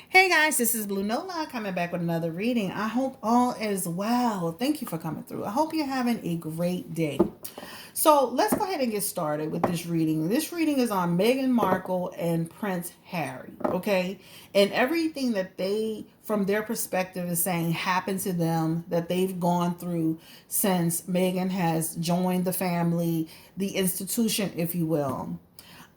Hey guys, this is Blue Nola coming back with another reading. I hope all is well. Thank you for coming through. I hope you're having a great day. So let's go ahead and get started with this reading. This reading is on Meghan Markle and Prince Harry, okay? And everything that from their perspective, is saying happened to them, that they've gone through since Meghan has joined the family, the institution, if you will.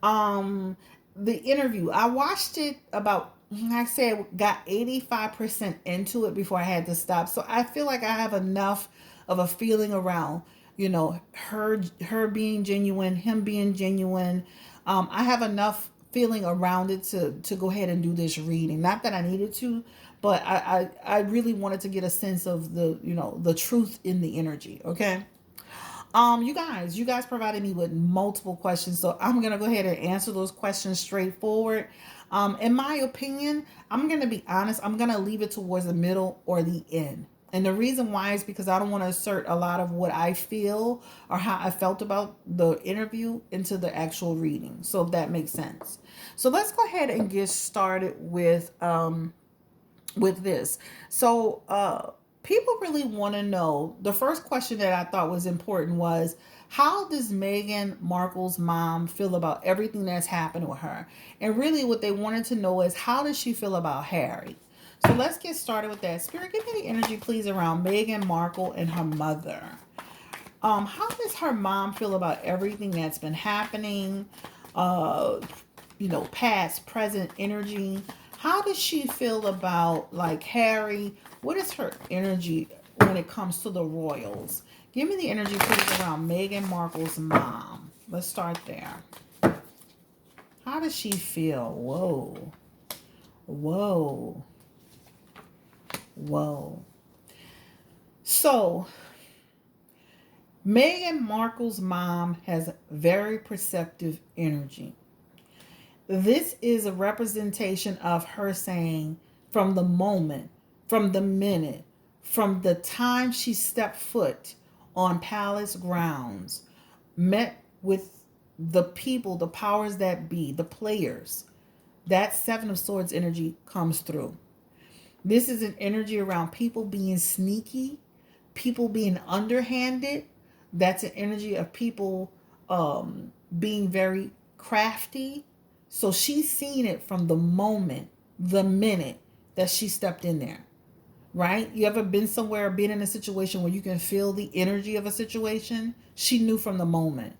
Um, the interview, I watched it about, like I said, got 85% into it before I had to stop. So I feel like I have enough of a feeling around, her being genuine, him being genuine. I have enough feeling around it to go ahead and do this reading. Not that I needed to, but I really wanted to get a sense of the truth in the energy. Okay. You guys provided me with multiple questions, so I'm gonna go ahead and answer those questions straightforward. In my opinion, I'm gonna be honest. I'm gonna leave it towards the middle or the end, and the reason why is because I don't want to assert a lot of what I feel or how I felt about the interview into the actual reading. So if that makes sense. So let's go ahead and get started with this. So people really want to know. The first question that I thought was important was, how does Meghan Markle's mom feel about everything that's happened with her? And really what they wanted to know is, how does she feel about Harry? So let's get started with that. Spirit, give me the energy, please, around Meghan Markle and her mother. How does her mom feel about everything that's been happening? Uh, past, present energy. How does she feel about like Harry? What is her energy when it comes to the royals? Give me the energy, please, around Meghan Markle's mom. Let's start there. How does she feel? Whoa. Whoa. Whoa. So, Meghan Markle's mom has very perceptive energy. This is a representation of her saying, from the moment, from the minute, from the time she stepped foot on palace grounds, met with the people, the powers that be, the players, that Seven of Swords energy comes through. This is an energy around people being sneaky, people being underhanded. That's an energy of people being very crafty. So she's seen it from the moment, the minute that she stepped in there, right? You ever been somewhere, been in a situation where you can feel the energy of a situation? She knew from the moment.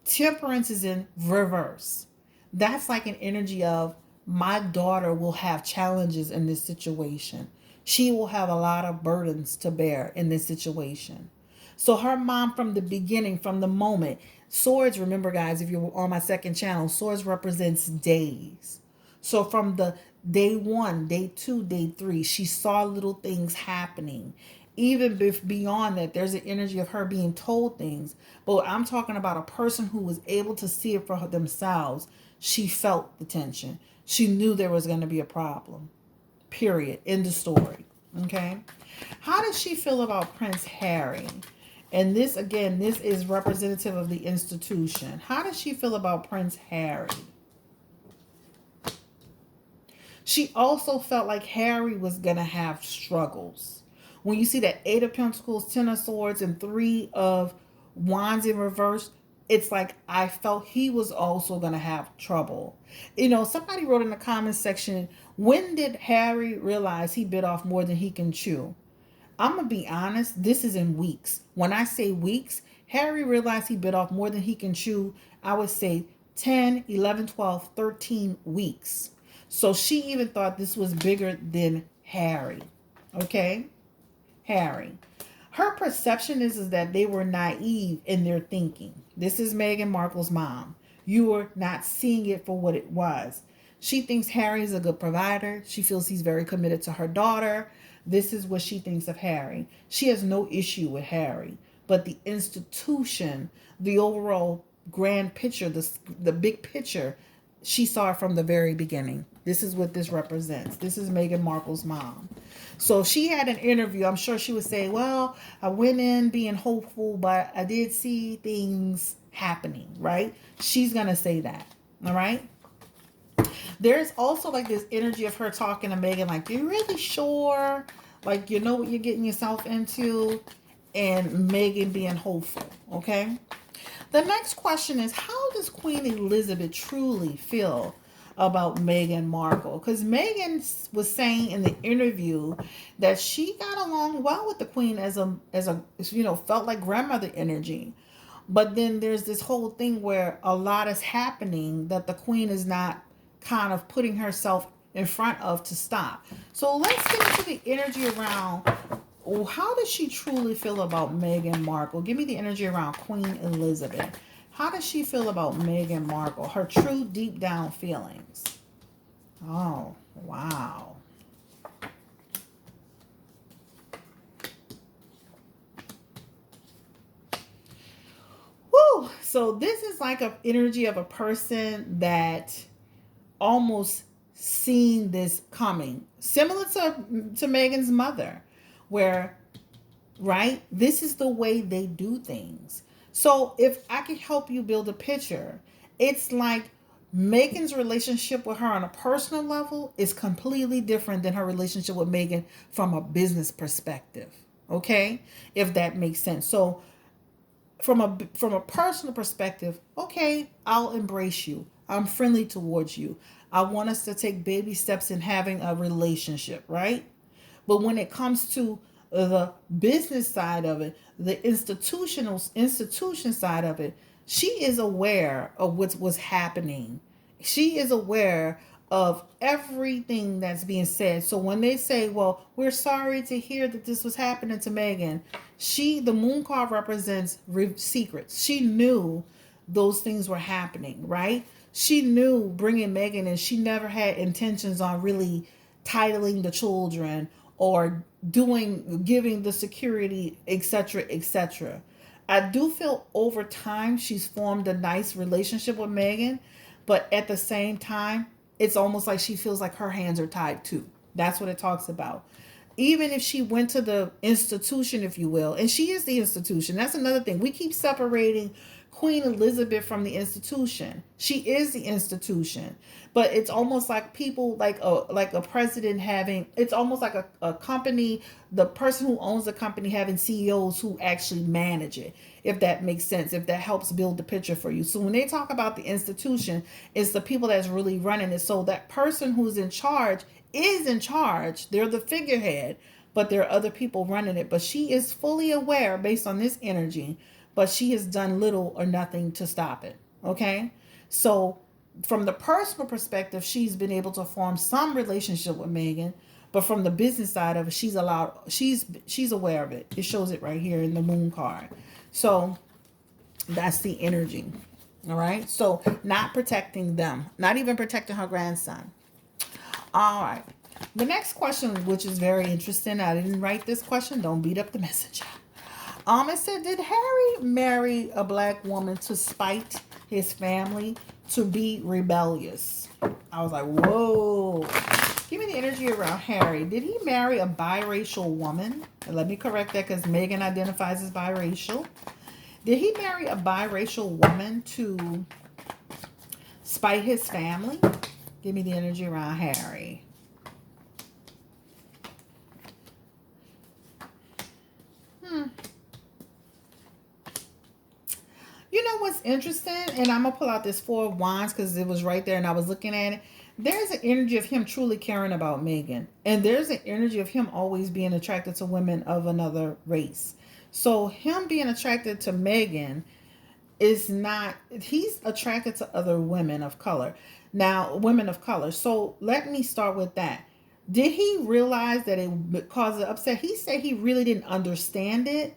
Temperance is in reverse. That's like an energy of, my daughter will have challenges in this situation. She will have a lot of burdens to bear in this situation. So her mom, from the beginning, from the moment, swords, remember guys, if you're on my second channel, swords represents days. So from the day one, day two, day three, she saw little things happening. Even beyond that, there's an energy of her being told things. But I'm talking about a person who was able to see it for themselves. She felt the tension. She knew there was going to be a problem. Period. End of story. Okay. How does she feel about Prince Harry? And this, again, this is representative of the institution. How does she feel about Prince Harry? She also felt like Harry was going to have struggles. When you see that Eight of Pentacles, Ten of Swords, and Three of Wands in reverse, it's like I felt he was also going to have trouble. Somebody wrote in the comments section, when did Harry realize he bit off more than he can chew? I'm going to be honest, this is in weeks. When I say weeks, Harry realized he bit off more than he can chew. I would say 10, 11, 12, 13 weeks. So she even thought this was bigger than Harry. Okay? Harry. Her perception is that they were naive in their thinking. This is Meghan Markle's mom. You were not seeing it for what it was. She thinks Harry is a good provider. She feels he's very committed to her daughter. This is what she thinks of Harry. She has no issue with Harry. But the institution, the overall grand picture, the big picture, she saw it from the very beginning. This is what this represents. This is Meghan Markle's mom. So she had an interview. I'm sure she would say, well, I went in being hopeful, but I did see things happening, right? She's going to say that. All right. There's also like this energy of her talking to Meghan, like, you really sure? Like, you know what you're getting yourself into? And Meghan being hopeful, okay? The next question is, how does Queen Elizabeth truly feel about Meghan Markle? Because Meghan was saying in the interview that she got along well with the Queen as a felt like grandmother energy. But then there's this whole thing where a lot is happening that the Queen is not kind of putting herself in front of to stop. So let's get into the energy around, how does she truly feel about Meghan Markle? Give me the energy around Queen Elizabeth. How does she feel about Meghan Markle? Her true deep down feelings. Oh, wow. Woo! So this is like an energy of a person that almost seen this coming. Similar to Meghan's mother, where, right? This is the way they do things. So if I can help you build a picture, it's like Megan's relationship with her on a personal level is completely different than her relationship with Meghan from a business perspective. Okay? If that makes sense. So from a personal perspective, okay, I'll embrace you. I'm friendly towards you. I want us to take baby steps in having a relationship, right? But when it comes to the business side of it, the institution side of it, she is aware of what's happening. She is aware of everything that's being said. So when they say, "Well, we're sorry to hear that this was happening to Meghan," the moon card represents secrets. She knew those things were happening, right? She knew bringing Meghan in. She never had intentions on really titling the children or giving the security, etc., etc. I do feel over time she's formed a nice relationship with Meghan, but at the same time it's almost like she feels like her hands are tied too. That's what it talks about. Even if she went to the institution, if you will, and she is the institution. That's another thing. We keep separating Queen Elizabeth from the institution. She is the institution. But it's almost like people, like a president having, it's almost like a company, the person who owns the company having CEOs who actually manage it, if that makes sense, if that helps build the picture for you. So when they talk about the institution, it's the people that's really running it. So that person who's in charge is in charge. They're the figurehead, but there are other people running it. But she is fully aware based on this energy, but she has done little or nothing to stop it. Okay? So from the personal perspective, she's been able to form some relationship with Meghan, but from the business side of it, she's aware of it. It shows it right here in the moon card. So that's the energy. All right? So not protecting them, not even protecting her grandson. All right. The next question, which is very interesting, I didn't write this question. Don't beat up the messenger. It said, did Harry marry a black woman to spite his family, to be rebellious? I was like, whoa. Give me the energy around Harry. Did he marry a biracial woman? And let me correct that because Meghan identifies as biracial. Did he marry a biracial woman to spite his family? Give me the energy around Harry. You know what's interesting? And I'm going to pull out this Four of Wands because it was right there and I was looking at it. There's an energy of him truly caring about Meghan. And there's an energy of him always being attracted to women of another race. So him being attracted to Meghan is not, he's attracted to other women of color. Now, women of color. So let me start with that. Did he realize that it caused an upset? He said he really didn't understand it,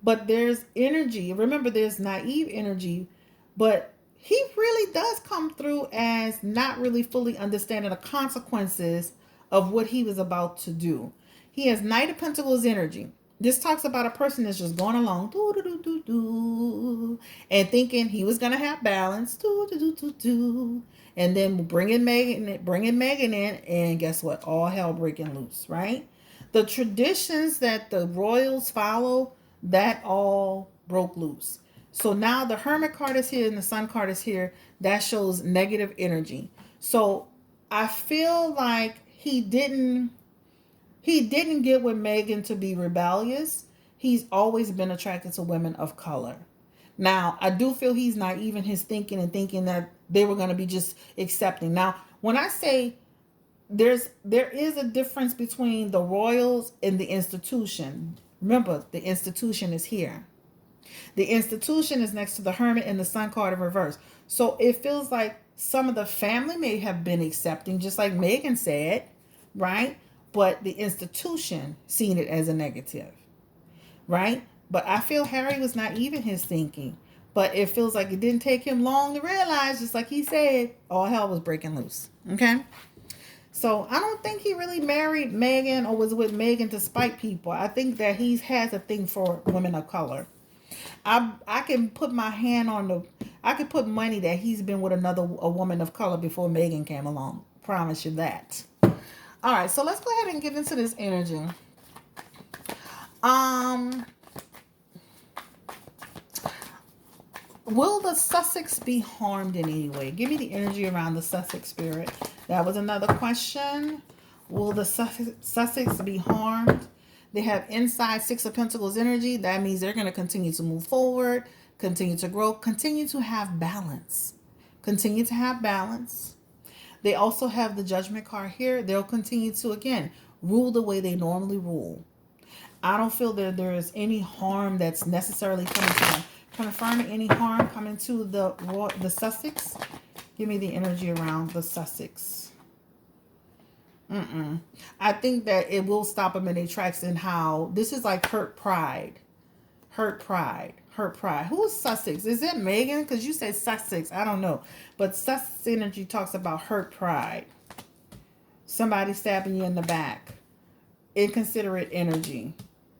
but there's energy. Remember, there's naive energy, but he really does come through as not really fully understanding the consequences of what he was about to do. He has Knight of Pentacles energy. This talks about a person that's just going along doo, doo, doo, doo, doo, and thinking he was going to have balance, doo, doo, doo, doo, doo, and then bringing Meghan in, and guess what? All hell breaking loose, right? The traditions that the royals follow, that all broke loose. So now the Hermit card is here and the Sun card is here. That shows negative energy. So I feel like he didn't get with Meghan to be rebellious. He's always been attracted to women of color. Now, I do feel he's naive in his thinking and thinking that they were going to be just accepting. Now, when I say there is a difference between the royals and the institution. Remember, the institution is here. The institution is next to the hermit and the sun card in reverse. So it feels like some of the family may have been accepting, just like Megan said, right? But the institution seen it as a negative, right? But I feel Harry was naive in his thinking. But it feels like it didn't take him long to realize, just like he said, all hell was breaking loose. Okay? So I don't think he really married Megan or was with Megan to spite people. I think that he has a thing for women of color. I can put my hand on the I can put money that he's been with a woman of color before Megan came along. Promise you that. All right, so let's go ahead and get into this energy. Um, will the Sussex be harmed in any way? Give me the energy around the Sussex spirit. That was another question. Will the Sussex be harmed? They have inside Six of Pentacles energy. That means they're going to continue to move forward, continue to grow, continue to have balance. Continue to have balance. They also have the Judgment card here. They'll continue to, again, rule the way they normally rule. I don't feel that there is any harm that's necessarily coming to them. Confirming any harm coming to the Sussex. Give me the energy around the Sussex. I think that it will stop them in their tracks in how this is like hurt pride. Hurt pride. Hurt pride. Who is Sussex? Is it Megan? Because you said Sussex. I don't know. But Sussex energy talks about hurt pride. Somebody stabbing you in the back. Inconsiderate energy.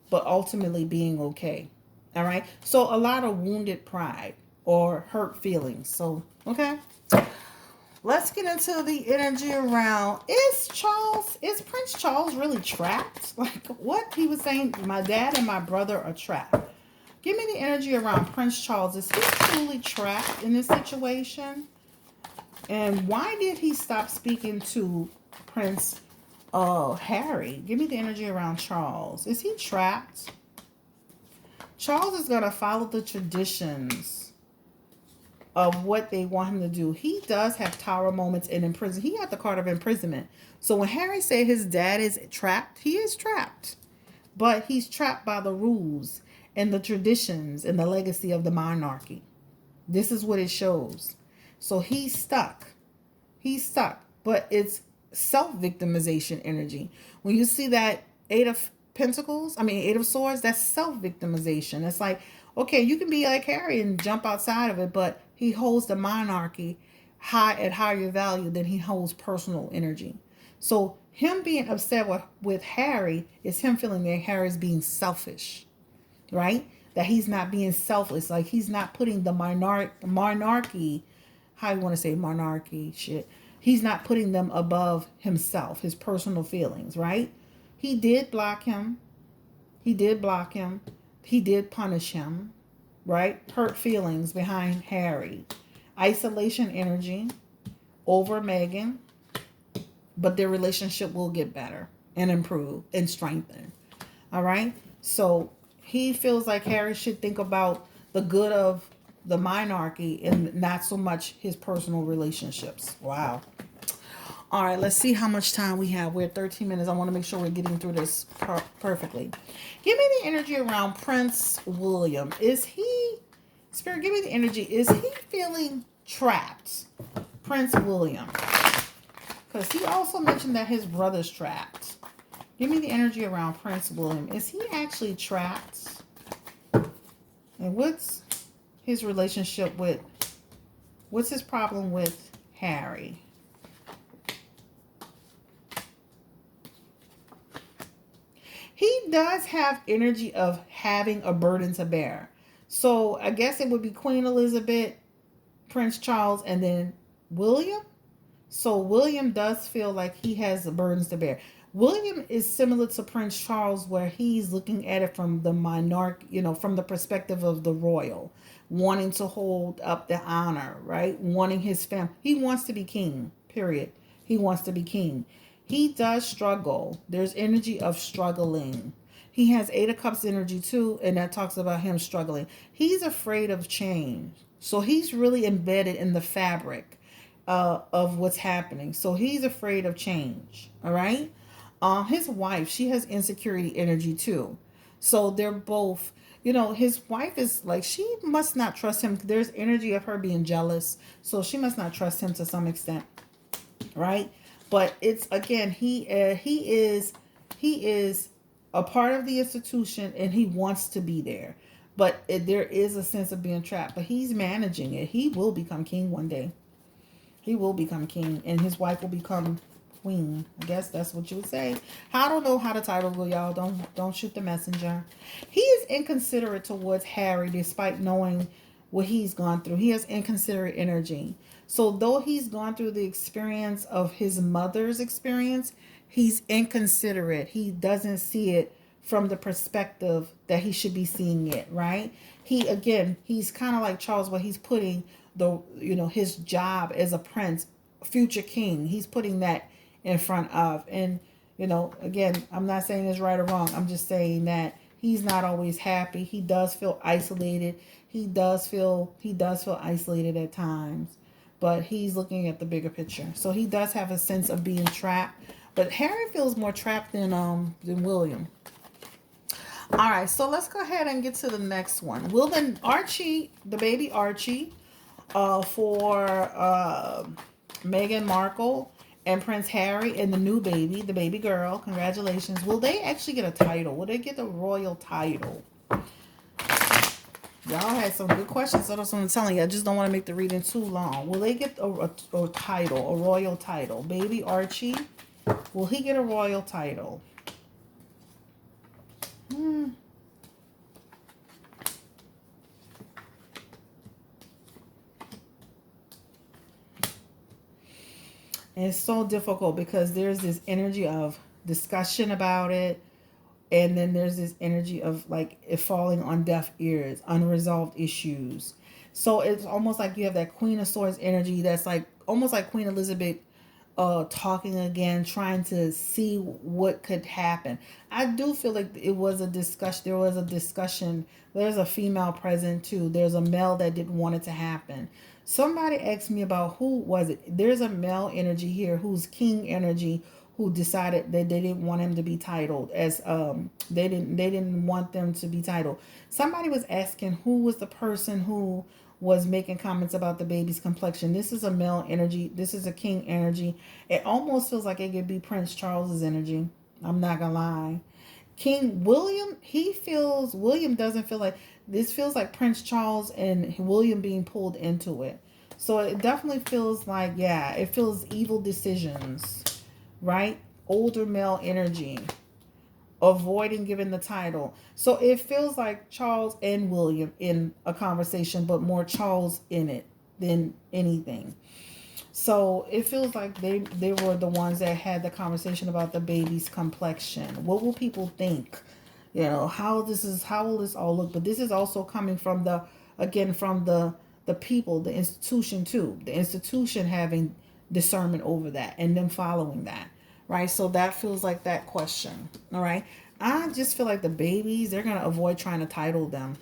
But ultimately being okay. All right? So a lot of wounded pride or hurt feelings. So, okay. Let's get into the energy around. Is Prince Charles really trapped? Like what he was saying, my dad and my brother are trapped. Give me the energy around Prince Charles. Is he truly trapped in this situation? And why did he stop speaking to Prince Harry? Give me the energy around Charles. Is he trapped? Charles is going to follow the traditions of what they want him to do. He does have tower moments and in prison. He got the card of imprisonment. So when Harry said his dad is trapped, he is trapped. But he's trapped by the rules and the traditions and the legacy of the monarchy. This is what it shows. So he's stuck. He's stuck. But it's self-victimization energy. When you see that Eight of Swords, that's self-victimization. It's like, okay, you can be like Harry and jump outside of it, but he holds the monarchy at higher value than he holds personal energy. So him being upset with Harry is him feeling that Harry's being selfish, right? That he's not being selfless. Like he's not putting the monarchy, how you want to say monarchy shit. He's not putting them above himself, his personal feelings, right? He did block him. He did block him. He did punish him, right? Hurt feelings behind Harry. Isolation energy over Meghan. But their relationship will get better and improve and strengthen. All right? So he feels like Harry should think about the good of the monarchy and not so much his personal relationships. Wow. All right, let's see how much time we have. We're at 13 minutes. I want to make sure we're getting through this perfectly. Give me the energy around Prince William. Spirit, give me the energy. Is he feeling trapped? Prince William. Because he also mentioned that his brother's trapped. Give me the energy around Prince William. Is he actually trapped? And what's his relationship what's his problem with Harry? He does have energy of having a burden to bear. So I guess it would be Queen Elizabeth, Prince Charles, and then William. So William does feel like he has the burdens to bear. William is similar to Prince Charles where he's looking at it from the monarch, from the perspective of the royal, wanting to hold up the honor, right? Wanting his family. He wants to be king, period. He wants to be king. He does struggle. There's energy of struggling. He has Eight of Cups energy too, and that talks about him struggling. He's afraid of change. So he's really embedded in the fabric of what's happening. So he's afraid of change. All right. His wife, she has insecurity energy too. So they're both, his wife is like, she must not trust him. There's energy of her being jealous. So she must not trust him to some extent. Right. But it's, again, he is a part of the institution and he wants to be there. But there is a sense of being trapped. But he's managing it. He will become king one day. He will become king, and his wife will become queen. I guess that's what you would say. I don't know how the title go, y'all. Don't shoot the messenger. He is inconsiderate towards Harry, despite knowing what he's gone through. He has inconsiderate energy. So though he's gone through the experience of his mother's experience, he's inconsiderate. He doesn't see it from the perspective that he should be seeing it, right? He's kind of like Charles, where he's putting his job as a prince, future king, he's putting that in front of. And again, I'm not saying it's right or wrong. I'm just saying that he's not always happy. He does feel isolated. He does feel isolated at times, but he's looking at the bigger picture. So he does have a sense of being trapped, but Harry feels more trapped than William. All right, so let's go ahead and get to the next one. Will then Archie, the baby Archie, for Meghan Markle and Prince Harry and the new baby, the baby girl, congratulations. Will they actually get a title? Will they get the royal title? Y'all had some good questions. So that's what I'm telling you. I just don't want to make the reading too long. Will they get a title, a royal title? Baby Archie, will he get a royal title? And it's so difficult because there's this energy of discussion about it. And then there's this energy of like it falling on deaf ears, unresolved issues. So it's almost like you have that Queen of Swords energy that's like almost like Queen Elizabeth talking again, trying to see what could happen. I do feel like it was a discussion. There was a discussion. There's a female present too. There's a male that didn't want it to happen. Somebody asked me about who was it. There's a male energy here who's king energy, who decided that they didn't want him to be titled as they didn't want them to be titled. Somebody was asking who was the person who was making comments about the baby's complexion. This is a male energy. This is a king energy. It almost feels like it could be Prince Charles's energy. I'm not gonna lie. King William, William doesn't feel like this. Feels like Prince Charles and William being pulled into it. So it definitely feels like, yeah, it feels evil decisions, right? Older male energy, avoiding giving the title. So it feels like Charles and William in a conversation, but more Charles in it than anything. So it feels like they were the ones that had the conversation about the baby's complexion. What will people think? How will this all look? But this is also coming from the people, the institution too. The institution having discernment over that and them following that. Right? So that feels like that question. All right. I just feel like the babies, they're going to avoid trying to title them.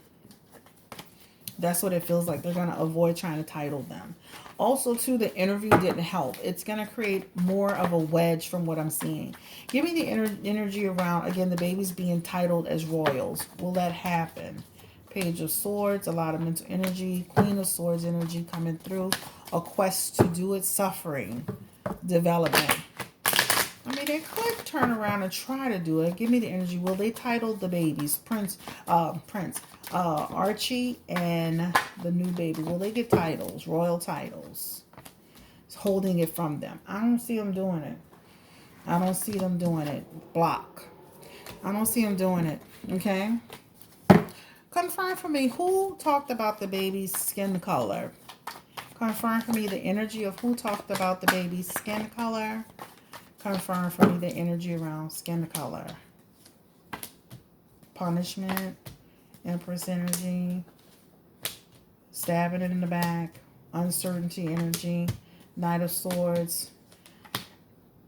That's what it feels like. They're going to avoid trying to title them. Also, too, the interview didn't help. It's going to create more of a wedge from what I'm seeing. Give me the energy around, again, the babies being titled as royals. Will that happen? Page of Swords, a lot of mental energy. Queen of Swords energy coming through. A quest to do it, suffering, development. I mean, they could turn around and try to do it. Give me the energy. Will they title the babies? Archie and the new baby. Will they get titles? Royal titles. It's holding it from them. I don't see them doing it. I don't see them doing it. Block. I don't see them doing it. Okay? Confirm for me who talked about the baby's skin color. Confirm for me the energy of who talked about the baby's skin color. Confirm for me the energy around skin color. Punishment. Empress energy. Stabbing it in the back. Uncertainty energy. Knight of Swords.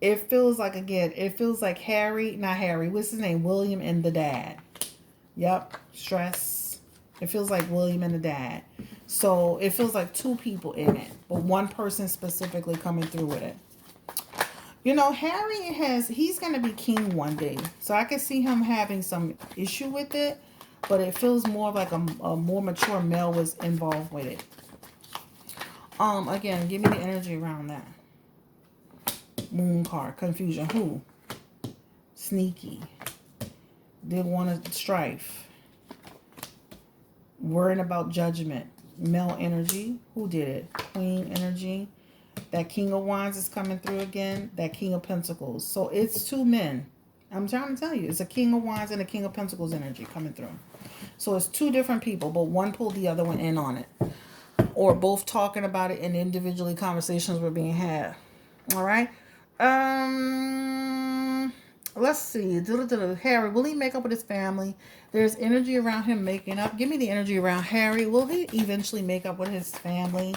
It feels like, again, it feels like Harry, not Harry, what's his name? William and the dad. Yep, stress. It feels like William and the dad. So it feels like two people in it, but one person specifically coming through with it. You know, he's going to be king one day. So I can see him having some issue with it, but it feels more like a more mature male was involved with it. Again, give me the energy around that. Moon card, confusion. Who? Sneaky. Did want to strife. Worrying about judgment. Male energy. Who did it? Queen energy. That King of Wands is coming through again. That King of Pentacles. So it's two men. I'm trying to tell you. It's a King of Wands and a King of Pentacles energy coming through. So it's two different people, but one pulled the other one in on it. Or both talking about it and individually conversations were being had. All right. Let's see. Harry, will he make up with his family? There's energy around him making up. Give me the energy around Harry. Will he eventually make up with his family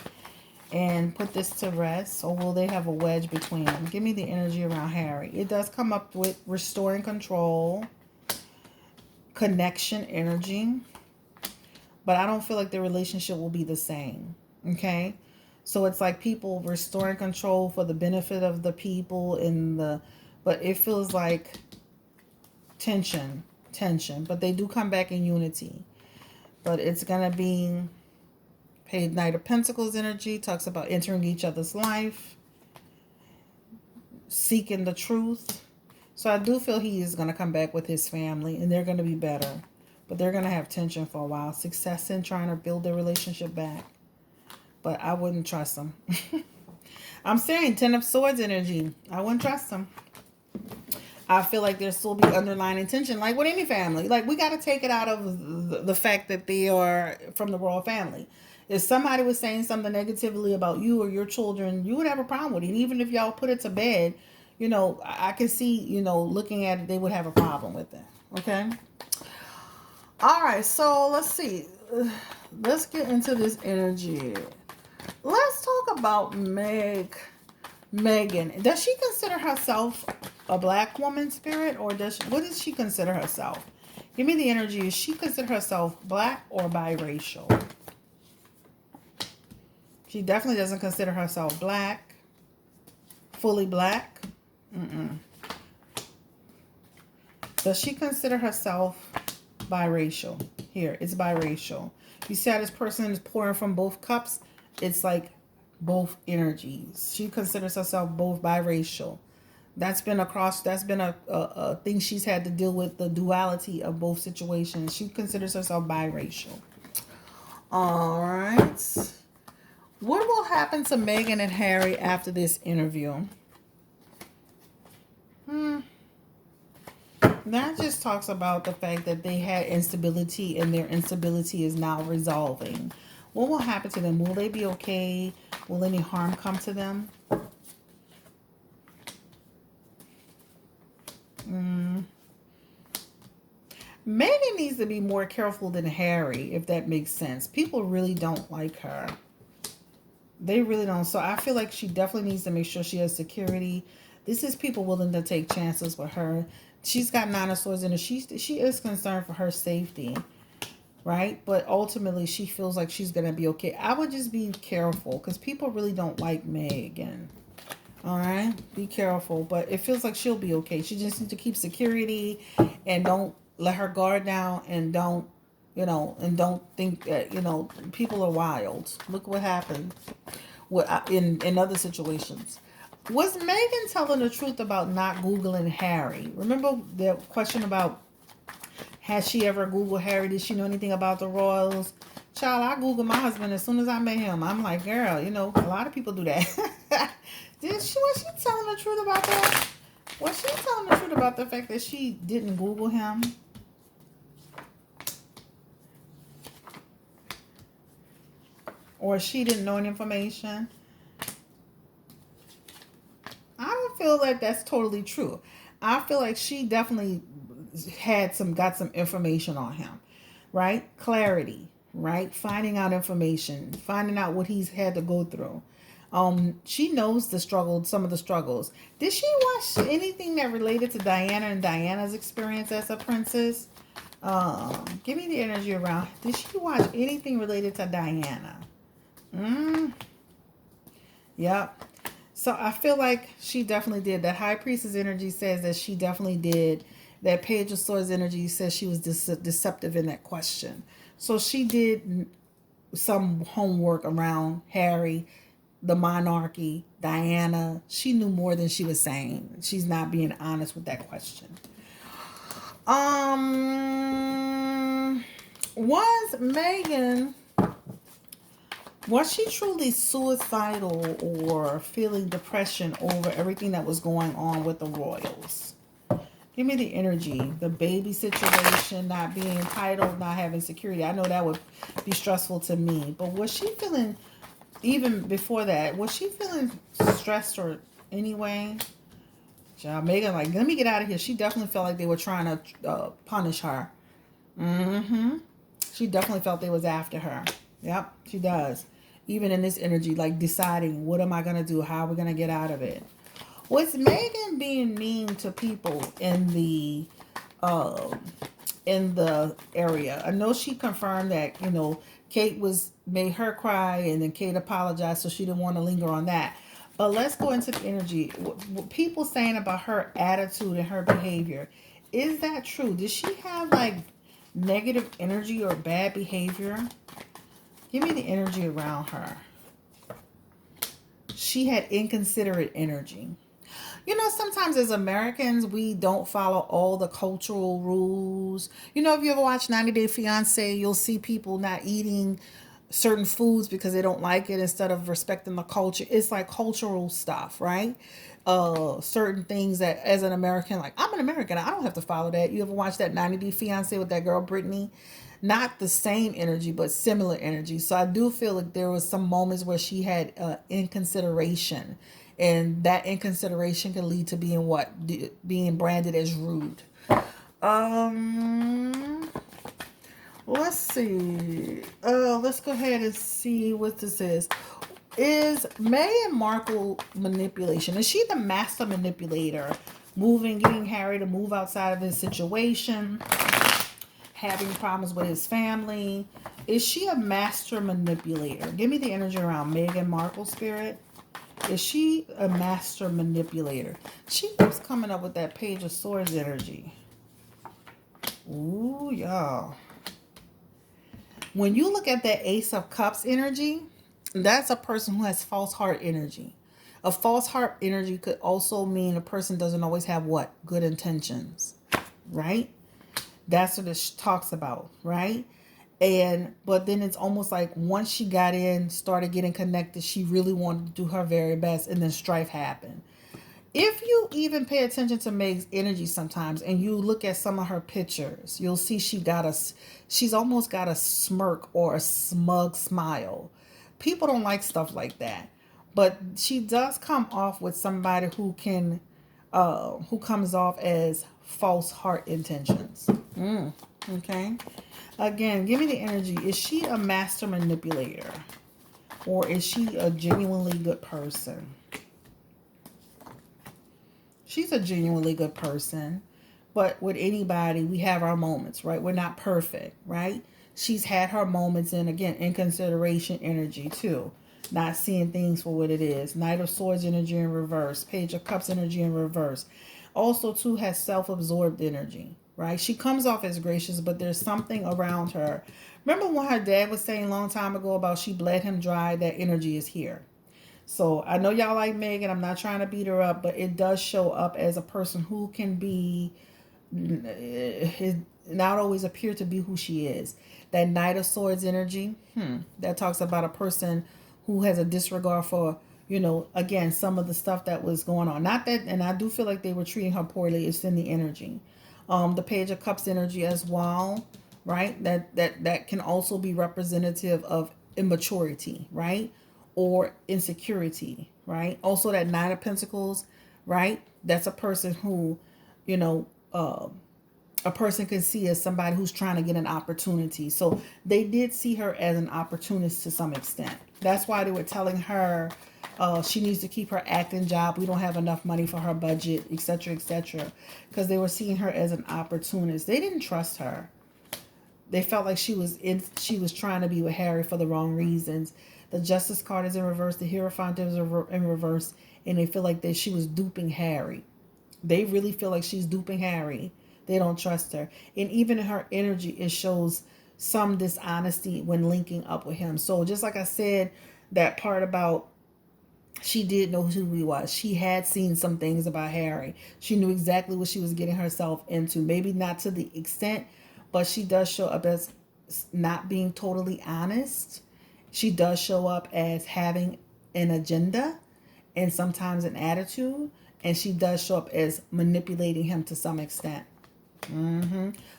and put this to rest? Or will they have a wedge between them? Give me the energy around Harry. It does come up with restoring control, connection energy. But I don't feel like their relationship will be the same. Okay? So it's like people restoring control for the benefit of the people but it feels like tension. But they do come back in unity. But it's going to be Knight of Pentacles energy. Talks about entering each other's life. Seeking the truth. So I do feel he is going to come back with his family. And they're going to be better. But they're going to have tension for a while. Success in trying to build their relationship back. But I wouldn't trust them. I'm saying 10 of Swords energy. I wouldn't trust them. I feel like there'll still be underlying tension. Like with any family. Like we got to take it out of the fact that they are from the royal family. If somebody was saying something negatively about you or your children, you would have a problem with it. And even if y'all put it to bed, you know, I can see, you know, looking at it, they would have a problem with it. Okay? All right, so let's see. Let's get into this energy. Let's talk about Meghan. Does she consider herself a black woman spirit, or what does she consider herself? Give me the energy. Does she consider herself black or biracial? She definitely doesn't consider herself black. Fully black. Does she consider herself biracial? Here, it's biracial. You see how this person is pouring from both cups? It's like both energies. She considers herself both biracial. That's been a thing she's had to deal with, the duality of both situations. She considers herself biracial. All right. What will happen to Meghan and Harry after this interview? That just talks about the fact that they had instability and their instability is now resolving. What will happen to them? Will they be okay? Will any harm come to them? Meghan needs to be more careful than Harry, if that makes sense. People really don't like her. They really don't. So I feel like she definitely needs to make sure she has security. This is people willing to take chances with her. She's got 9 of Swords in her. She is concerned for her safety, right? But ultimately, she feels like she's going to be okay. I would just be careful because people really don't like Meghan. All right? Be careful. But it feels like she'll be okay. She just needs to keep security and don't let her guard down and don't think that, people are wild. Look what happened in other situations. Was Meghan telling the truth about not Googling Harry? Remember the question about, has she ever Googled Harry? Did she know anything about the royals? Child, I Googled my husband as soon as I met him. I'm like, girl, a lot of people do that. Was she telling the truth about that? Was she telling the truth about the fact that she didn't Google him? Or she didn't know any information? I don't feel like that's totally true. I feel like she definitely got some information on him, right? Clarity, right? Finding out information, finding out what he's had to go through. She knows the struggle, some of the struggles. Did she watch anything that related to Diana and Diana's experience as a princess? Give me the energy around. Did she watch anything related to Diana? Yep. So I feel like she definitely did. That High Priestess energy says that she definitely did. That Page of Swords energy says she was deceptive in that question. So she did some homework around Harry, the monarchy, Diana. She knew more than she was saying. She's not being honest with that question. Was Meghan, was she truly suicidal or feeling depression over everything that was going on with the royals? Give me the energy. The baby situation, not being entitled, not having security. I know that would be stressful to me. But was she feeling, even before that, was she feeling stressed or anyway? Megan, like, let me get out of here. She definitely felt like they were trying to punish her. She definitely felt they was after her. Yep, she does. Even in this energy, like deciding, what am I going to do? How are we going to get out of it? Was Meghan being mean to people in the area? I know she confirmed that, Kate made her cry, and then Kate apologized, so she didn't want to linger on that. But let's go into the energy. What people saying about her attitude and her behavior, is that true? Did she have like negative energy or bad behavior? Give me the energy around her. She had inconsiderate energy. Sometimes as Americans, we don't follow all the cultural rules. If you ever watch 90 Day Fiance, you'll see people not eating certain foods because they don't like it instead of respecting the culture. It's like cultural stuff, right? Certain things that as an American, like, I'm an American, I don't have to follow that. You ever watch that 90 Day Fiance with that girl Brittany? Not the same energy, but similar energy. So I do feel like there was some moments where she had inconsideration, and that inconsideration can lead to being branded as rude. Let's see. Let's go ahead and see what this is. Is Meghan Markle manipulation? Is she the master manipulator? Getting Harry to move outside of his situation, having problems with his family. Is she a master manipulator? Give me the energy around Meghan Markle, spirit. Is she a master manipulator? She keeps coming up with that Page of Swords energy. Ooh, y'all. When you look at that Ace of Cups energy, that's a person who has false heart energy. A false heart energy could also mean a person doesn't always have what? Good intentions, right? That's what it talks about, right? But then it's almost like once she got in, started getting connected, she really wanted to do her very best, and then strife happened. If you even pay attention to Meg's energy sometimes, and you look at some of her pictures, you'll see she's almost got a smirk or a smug smile. People don't like stuff like that, but she does come off with somebody who comes off as false heart intentions. Okay. Again, give me the energy. Is she a master manipulator, or is she a genuinely good person? She's a genuinely good person, but with anybody, we have our moments, right? We're not perfect, right? She's had her moments, and again, inconsideration energy too. Not seeing things for what it is. Knight of Swords energy in reverse. Page of Cups energy in reverse. Also, too, has self-absorbed energy, right? She comes off as gracious, but there's something around her. Remember when her dad was saying a long time ago about she bled him dry? That energy is here. So I know y'all like Meghan. I'm not trying to beat her up, but it does show up as a person who can be, not always appear to be who she is. That Knight of Swords energy, that talks about a person who has a disregard for, again, some of the stuff that was going on. Not that, and I do feel like they were treating her poorly. It's in the energy. The Page of Cups energy as well, right? That can also be representative of immaturity, right? Or insecurity, right? Also that Nine of Pentacles, right? That's a person who, a person can see as somebody who's trying to get an opportunity. So they did see her as an opportunist to some extent. That's why they were telling her She needs to keep her acting job. We don't have enough money for her budget, etc., etc. Because they were seeing her as an opportunist. They didn't trust her. They felt like she was trying to be with Harry for the wrong reasons. The Justice card is in reverse. The Hierophant is in reverse, and they feel like she was duping Harry. They really feel like she's duping Harry. They don't trust her, and even in her energy, it shows some dishonesty when linking up with him. So just like I said, that part about she did know who he was. She had seen some things about Harry. She knew exactly what she was getting herself into. Maybe not to the extent, but she does show up as not being totally honest. She does show up as having an agenda and sometimes an attitude. And she does show up as manipulating him to some extent.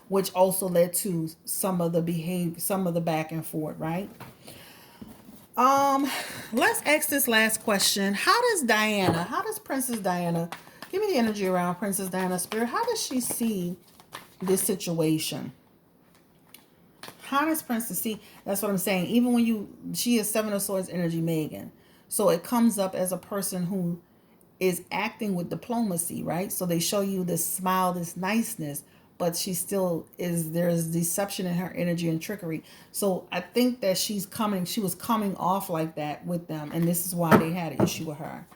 Which also led to some of the behavior, some of the back and forth, right? Let's ask this last question. How does Princess Diana, give me the energy around Princess Diana Spirit, how does she see this situation? How does Princess see? That's what I'm saying. Even when she is Seven of Swords energy, Meghan. So it comes up as a person who is acting with diplomacy, right? So they show you this smile, this niceness, but she still is, there's deception in her energy and trickery. So I think that she was coming off like that with them, and this is why they had an issue with her.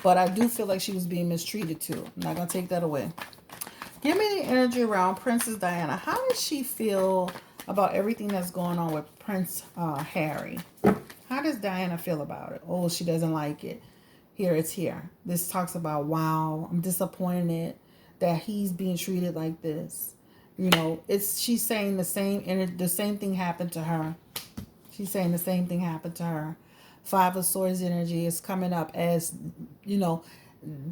But I do feel like she was being mistreated too. I'm not going to take that away. Give me the energy around Princess Diana. How does she feel about everything that's going on with Prince Harry? How does Diana feel about it? Oh, she doesn't like it. It's here. This talks about, wow, I'm disappointed that he's being treated like this. She's saying the same thing happened to her. She's saying the same thing happened to her. Five of Swords energy is coming up as,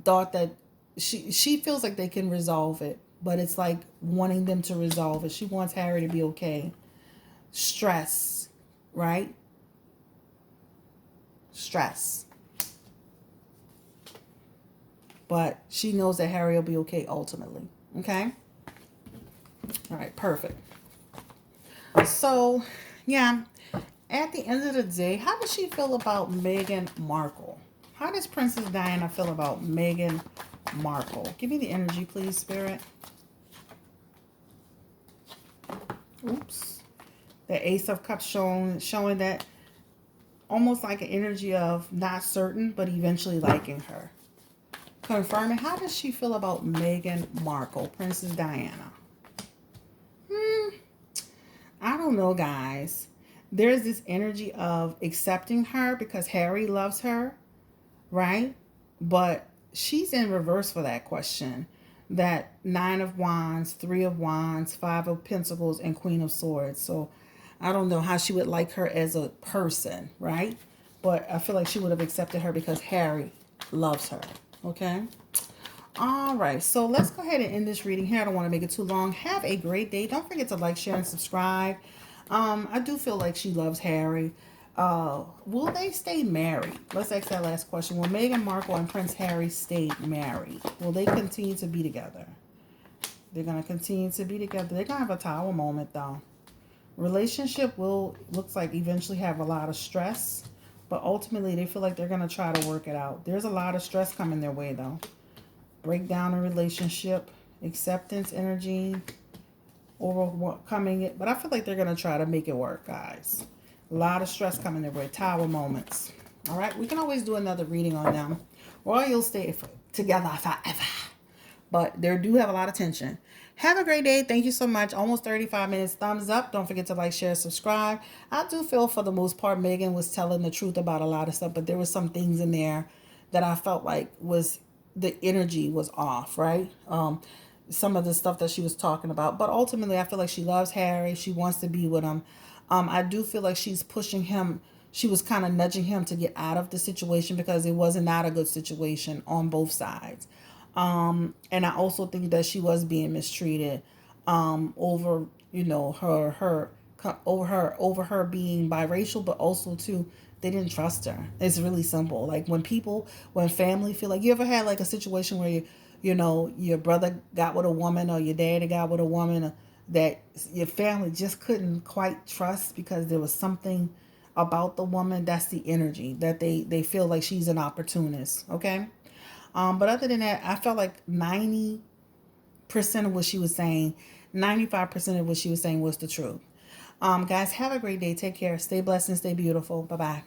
thought that she feels like they can resolve it, but it's like wanting them to resolve it. She wants Harry to be okay. Stress, right? Stress. But she knows that Harry will be okay ultimately. Okay? All right, perfect. So, yeah, at the end of the day, how does she feel about Meghan Markle? How does Princess Diana feel about Meghan Markle? Give me the energy, please, Spirit. Oops. The Ace of Cups showing that almost like an energy of not certain, but eventually liking her. Confirming, how does she feel about Meghan Markle, Princess Diana? I don't know, guys. There's this energy of accepting her because Harry loves her, right? But she's in reverse for that question. That Nine of Wands, Three of Wands, Five of Pentacles, and Queen of Swords. So I don't know how she would like her as a person, right? But I feel like she would have accepted her because Harry loves her. Okay. All right. So let's go ahead and end this reading here. I don't want to make it too long. Have a great day. Don't forget to like, share, and subscribe. I do feel like she loves Harry. Will they stay married? Let's ask that last question. Will Meghan Markle and Prince Harry stay married? Will they continue to be together? They're going to continue to be together. They're going to have a tower moment, though. Relationship looks like eventually have a lot of stress. But ultimately, they feel like they're going to try to work it out. There's a lot of stress coming their way, though. Breakdown in relationship, acceptance energy, overcoming it. But I feel like they're going to try to make it work, guys. A lot of stress coming their way. Tower moments. All right? We can always do another reading on them. Or you'll stay together forever. But they do have a lot of tension. Have a great day. Thank you so much. Almost 35 minutes. Thumbs up. Don't forget to like, share, subscribe. I do feel for the most part Meghan was telling the truth about a lot of stuff, but there were some things in there that I felt like the energy was off, right? Some of the stuff that she was talking about. But ultimately, I feel like she loves Harry. She wants to be with him. I do feel like she's pushing him. She was kind of nudging him to get out of the situation because it was not a good situation on both sides. And I also think that she was being mistreated over her being biracial, but also too they didn't trust her. It's really simple. Like when family feel like, you ever had like a situation where your brother got with a woman or your daddy got with a woman that your family just couldn't quite trust because there was something about the woman, that's the energy that they feel like she's an opportunist. Okay. But other than that, I felt like 90% of what she was saying, 95% of what she was saying was the truth. Guys, have a great day. Take care. Stay blessed and stay beautiful. Bye bye.